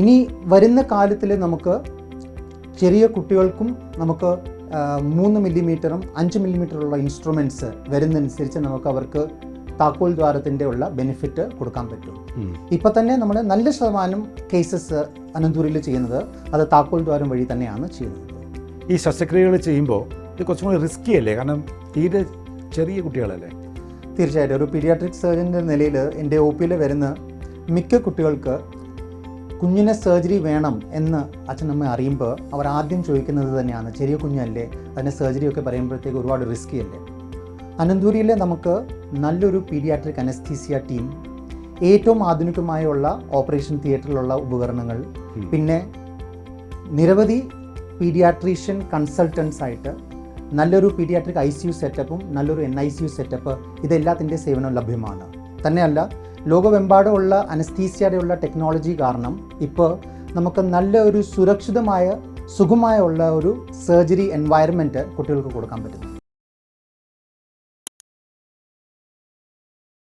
ഇനി വരുന്ന കാലത്തിൽ നമുക്ക് ചെറിയ കുട്ടികൾക്കും നമുക്ക് 3 മില്ലിമീറ്ററും 5 മില്ലിമീറ്ററുള്ള ഇൻസ്ട്രുമെൻറ്റ്സ് വരുന്നതനുസരിച്ച് നമുക്ക് അവർക്ക് താക്കോൽ ദ്വാരത്തിൻ്റെ ഉള്ള ബെനിഫിറ്റ് കൊടുക്കാൻ പറ്റും. ഇപ്പം തന്നെ നമ്മൾ നല്ല ശതമാനം കേസസ് അനന്തപുരിയിൽ ചെയ്യുന്നത് അത് താക്കോൽ ദ്വാരം വഴി തന്നെയാണ് ചെയ്യുന്നത്. ഈ ശസ്ത്രക്രിയകൾ ചെയ്യുമ്പോൾ ഇത് കുറച്ചും കൂടി റിസ്കി അല്ലേ? കാരണം തീരെ ചെറിയ കുട്ടികളല്ലേ? തീർച്ചയായിട്ടും ഒരു പീഡിയാട്രിക് സർജൻ്റെ നിലയിൽ എൻ്റെ ഒ പിയിൽ വരുന്ന മിക്ക കുട്ടികൾക്ക് കുഞ്ഞിനെ സർജറി വേണം എന്ന് അച്ഛനമ്മ അറിയുമ്പോൾ അവർ ആദ്യം ചോദിക്കുന്നത് തന്നെയാണ്, ചെറിയ കുഞ്ഞല്ലേ, അതിൻ്റെ സർജറിയൊക്കെ പറയുമ്പോഴത്തേക്ക് ഒരുപാട് റിസ്കി അല്ലേ. അനന്തപുരിയിൽ നമുക്ക് നല്ലൊരു പീഡിയാട്രിക് അനസ്തീസിയ ടീം, ഏറ്റവും ആധുനികമായുള്ള ഓപ്പറേഷൻ തിയേറ്ററിലുള്ള ഉപകരണങ്ങൾ, പിന്നെ നിരവധി പീഡിയാട്രീഷ്യൻ കൺസൾട്ടൻസ് ആയിട്ട് നല്ലൊരു പീഡിയാട്രിക് ICU സെറ്റപ്പും നല്ലൊരു NICU സെറ്റപ്പ് ഇതെല്ലാത്തിൻ്റെ സേവനം ലഭ്യമാണ്. തന്നെയല്ല, ലോകമെമ്പാടുമുള്ള അനസ്തീസിയയുടെ ടെക്നോളജി കാരണം ഇപ്പോൾ നമുക്ക് നല്ല ഒരു സുരക്ഷിതമായ സുഖമായ ഉള്ള ഒരു സർജറി എൻവയറമെൻറ്റ് കുട്ടികൾക്ക് കൊടുക്കാൻ പറ്റുന്നു.